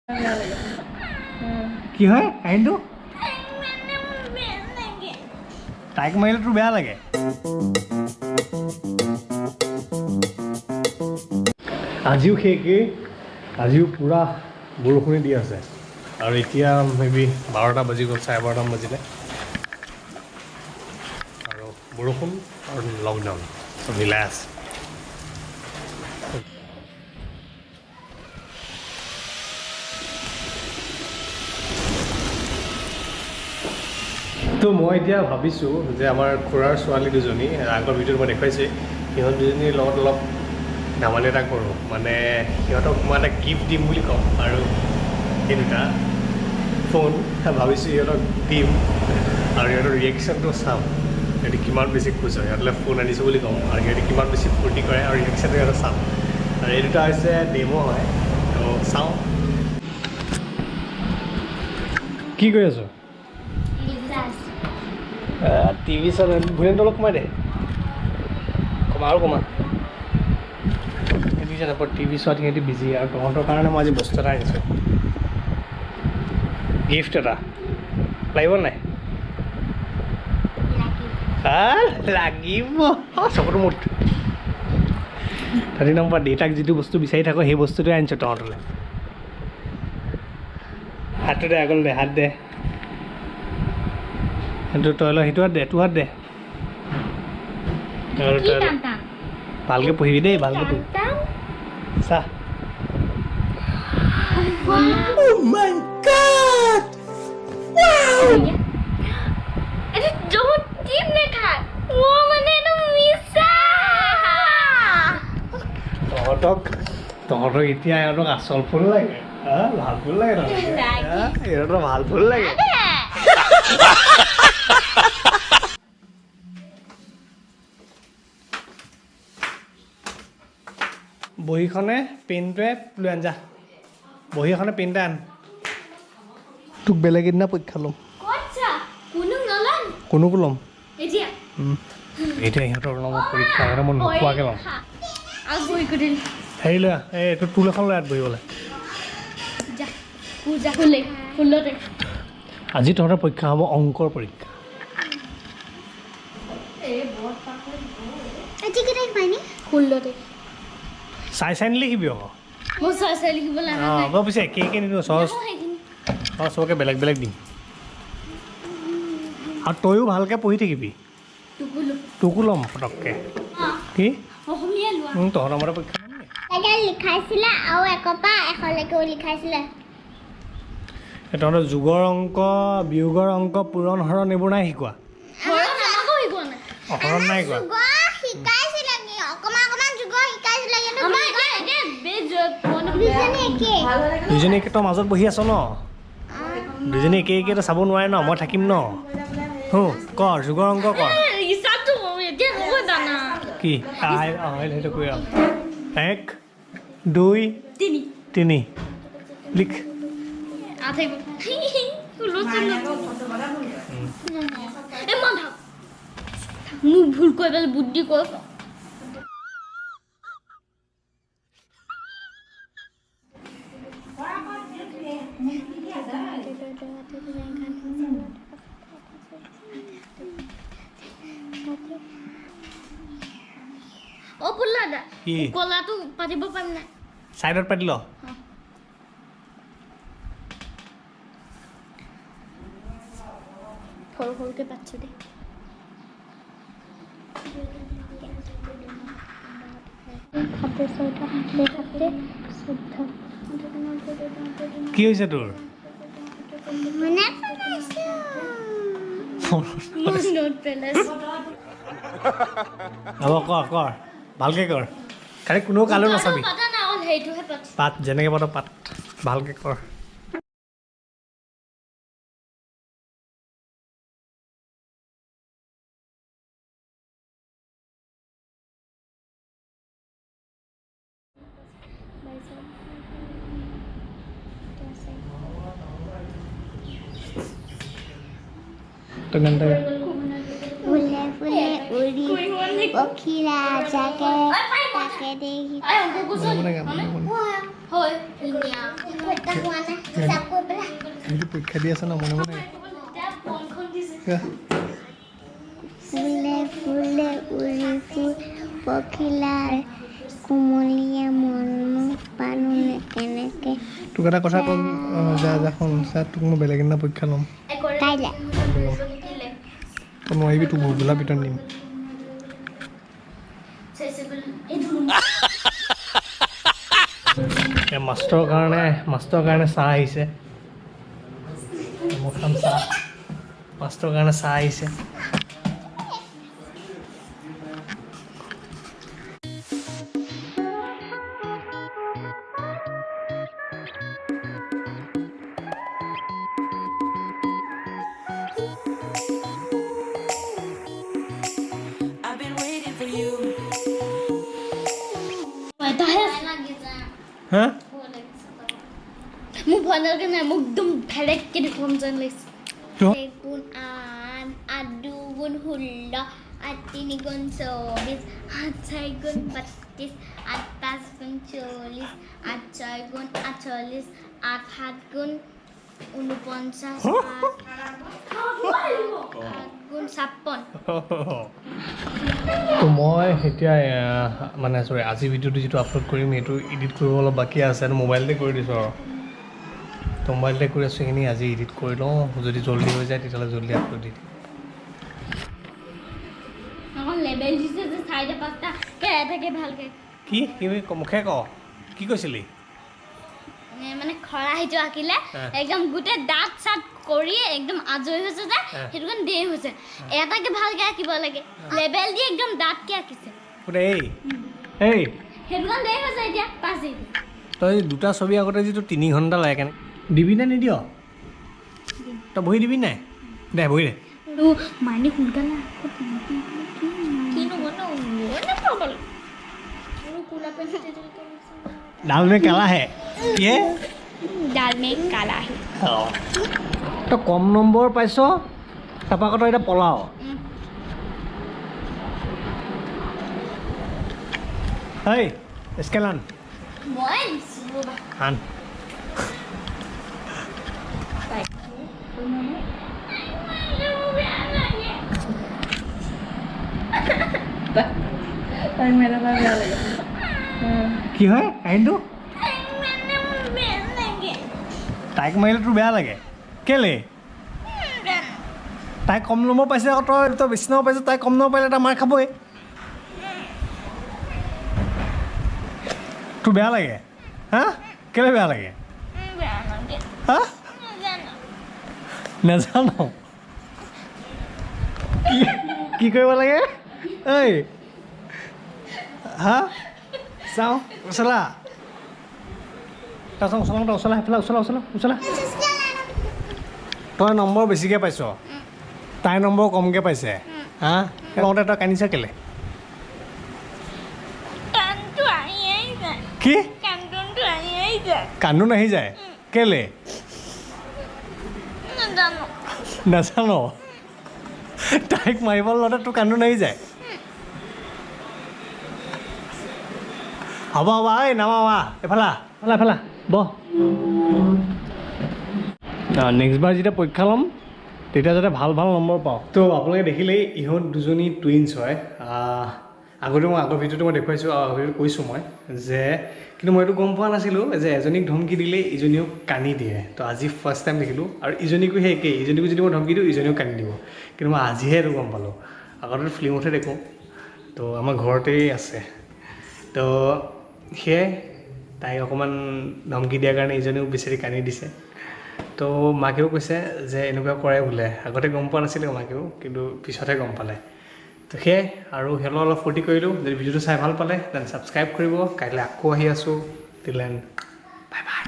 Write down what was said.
কি হয় কাহিনীটো তাইক মাৰিলে তোৰ বেয়া লাগে আজিও সেইকে আজিও পুৰা বৰষুণে দি আছে আৰু এতিয়া মেবি 12টা বাজি গ'ল 12:30 বাজিলে আৰু বৰষুণ আৰু লকডাউন চব মিলাই আছে তো মই এতিয়া ভাবিছোঁ যে আমাৰ খুৰাৰ ছোৱালী দুজনী আগৰ ভিডিঅ'ত মই দেখুৱাইছোঁ সিহঁত দুজনীৰ লগত অলপ ধেমালি এটা কৰোঁ মানে সিহঁতক মই এটা গিফ্ট দিম বুলি ক'ম আৰু এই দুটা ফোন ভাবিছোঁ সিহঁতক দিম আৰু সিহঁতৰ ৰিয়েকশ্যনটো চাম সিহঁতে কিমান বেছি খুচ হয় সিহঁতলৈ ফোন আনিছোঁ বুলি ক'ম আৰু সিহঁতে কিমান বেছি ফূৰ্তি কৰে আৰু ৰিয়েকশ্যনটো সিহঁতক চাম আৰু এই দুটা হৈছে ডেমো হয় তো চাওঁ কি কৰি আছোঁ টিভি চেনেল ভূঞানটো অলপ কমাই দে কমা আৰু কমা সিহঁতি জানে টিভি চোৱাত সিহঁতি বিজি আৰু তহঁতৰ কাৰণে মই আজি বস্তু এটা আনিছোঁ গিফ্ট এটা লাগিব নাই লাগিব চকুটো মুঠ তাতে নম্বৰ দেউতাক যিটো বস্তু বিচাৰি থাকোঁ সেই বস্তুটোৱে আনিছোঁ তহঁতলৈ হাতটো দে আগলৈ দে হাত দে সেইটো তই লয় সেইটো হাত দে তোৰ হাত দে ভালকৈ পঢ়িবি দেই ভালকৈ পঢ়ি চা Oh my God! Wow! It's don't deep nekha. Woman in a misa. তহঁতক এতিয়া ইহঁতক আচল ফুল লাগে ভাল ফুল লাগে ইহঁতৰ ভাল ফুল লাগে বহীখনে পেনটোৱে লৈ আন যা বহী এখনে পেনটা আন তোক বেলেগ এদিনা পৰীক্ষা ল'ম কোনোকো ল'ম এতিয়া ইহঁতৰ ল'ম পৰীক্ষা ইহঁতৰ মই নোখোৱাকৈ ল'ম হেৰি লৈ এই এইটো টুল এখন লৈ ইয়াত বহিবলৈ আজি তহঁতৰ পৰীক্ষা হ'ব অংকৰ পৰীক্ষা চাই নিলিখিবি আকৌ মই পিছে একে নিদিওঁ সহজ চবকে বেলেগ বেলেগ দিম আৰু তয়ো ভালকৈ পঢ়ি থাকিবি তোকো ল'ম পটককৈ কি তহঁতৰ মতে পৰীক্ষা লিখাইছিলে আৰু একপা এখনলৈকেও লিখাইছিলে তহঁতৰ যোগৰ অংক বিয়োগৰ অংক পূৰণ হৰণ এইবোৰ নাই শিকোৱা হৰণ নাই শিকোৱা দুজনী একে তই মাজত বহি আছ ন দুজনী একে একে চাব নোৱাৰে ন মই থাকিম ন কৰ যোগৰ অংক কৰ কি সেইটো কৈ 1 2 3 লিখ মোক ভুল কৈ পেলাই বুদ্ধি কৈছ অ পুল্লাদা কলাটো পাতিব পাৰিম নাই সাইডত পাতি ল সৰুকে পাতিছো দে কি হৈছে তোৰ হ'ব কৰ ভালকৈ কৰ খালি কোনেও কালো নাচাবি পাত যেনেকৈ পাত পাত ভালকৈ কৰ তো গানটা ফুলে ফুলে উড়ি পক্ষীৰা জাগে তাকে দেখি মনে গান হয় ধুনীয়া এইটো পৰীক্ষা দি আছে ন মনে মনে ফুলে ফুলে উৰি ফুল পখিলাৰ কোমলীয়া মন পানুনে কেনেকে তোক এটা কথা ক'ম যা যা শুন চা তোক মই বেলেগ এদিনা পৰীক্ষা ল'ম কাইলে তই নোৱাৰিবি তোক ভোলা পিটন দিম মাষ্টৰ কাৰণে চাহ আহিছে মই খাম চাহ মাষ্টৰ কাৰণে চাহ আহিছে হা মোক ভয় নালাগে নাই মোক একদম ভেলেককে দেখুৱাম যেন লাগিছে গুণ ৮ ৮ ২ গুণ ১৬ ৮ ৩ গুণ ২৪ ৮ ৪ গুণ ৩২ ৮ ৫ গুণ ৪০ ৮ ৬ গুণ ৪৮ ৮ ৭ গুণ ৪৯ ৮ গুণ ৫৬ তো মই এতিয়া মানে চৰি আজি ভিডিঅ'টো যিটো আপলোড কৰিম সেইটো এডিট কৰিব অলপ বাকী আছে আৰু মোবাইলতে কৰি দিছোঁ আৰু তো মোবাইলতে কৰি আছোঁ সেইখিনি আজি এডিট কৰি লওঁ যদি জল্দি হৈ যায় তেতিয়াহ'লে জল্দি আপলোড দি দিম লেবেল দিছে যে চাৰিটা পাঁচটা কেৰা থাকে ভালকৈ কি মুখে ক কি কৈছিলি মানে খৰাহিটো আঁকিলে একদম গোটেই দাঁত চাত কৰি একদম আজৰি হৈছে যে সেইটো কাৰণে দেৰি হৈছে এটাকে ভালকৈ আঁকিব লাগে লেবেল দি একদম দাঁতকৈ আঁকিছে এই সেইটো কাৰণে দেৰি হৈছে এতিয়া 5 দিন তই দুটা ছবি আগতে যিটো 3 ঘণ্টা লাগে কেনে দিবি নে নিদিয় তই বহি দিবি নাই দে বহি দে মানি সোনকালে दाल में काला है ये दाल में काला है तो कम नम्बर पाइছ তাপা কত এটা পলাও হেই স্কেলান মই আন কি হয় কাহিনীটো তাইক মাৰিলে তোৰ বেয়া লাগে কেলে তাই কম নম্বৰ পাইছে আকৌ তই বেছি নম্বৰ পাইছ তাই কম নম্বৰ পাইলে তাই মাৰ খাবই তোৰ বেয়া লাগে হা কেলে বেয়া লাগে হা নাজানো কি কৰিব লাগে ঐ হা চাওঁ উচলা তাৰপিছত উচলা সেইফালে উচলা তই নম্বৰ বেছিকৈ পাইছ তাই নম্বৰ কমকৈ পাইছে হা কওঁতে তই কান্দিছ কেলে কি কান্দোন আহি যায় কেলে নাজানো তাইক মাৰিব লওঁতে তোৰ কান্দোন আহি যায় হ'ব এই নামাবা এফালা বহ নেক্সট বাৰ যেতিয়া পৰীক্ষা ল'ম তেতিয়া যাতে ভাল নম্বৰ পাওঁ তো আপোনালোকে দেখিলেই ইহঁত দুজনী টুইনছ হয় আগতে মই আগৰ ভিডিঅ'টো মই দেখুৱাইছোঁ ভিডিঅ'টো কৈছোঁ মই যে কিন্তু মই এইটো গম পোৱা নাছিলোঁ যে এজনীক ধমকি দিলে ইজনীও কান্দি দিয়ে তো আজি ফাৰ্ষ্ট টাইম দেখিলোঁ আৰু ইজনীকো সেই একেই ইজনীকো যদি মই ধমকি দিওঁ ইজনীও কান্দি দিব কিন্তু মই আজিহে এইটো গম পালোঁ আগতে ফিল্মতহে দেখোঁ তো আমাৰ ঘৰতেই আছে তো সেয়াই তাইক অকণমান ধমকি দিয়াৰ কাৰণে ইজনীও বেছি কান্দি দিছে তো মাকেও কৈছে যে এনেকুৱা কৰে বোলে আগতে গম পোৱা নাছিলে মাকেও কিন্তু পিছতহে গম পালে তো সেয়াই আৰু সিহঁতৰ অলপ ফূৰ্তি কৰিলোঁ যদি ভিডিঅ'টো চাই ভাল পালে দেন ছাবস্ক্ৰাইব কৰিব কাইলৈ আকৌ আহি আছোঁ টিল দেন বাই বাই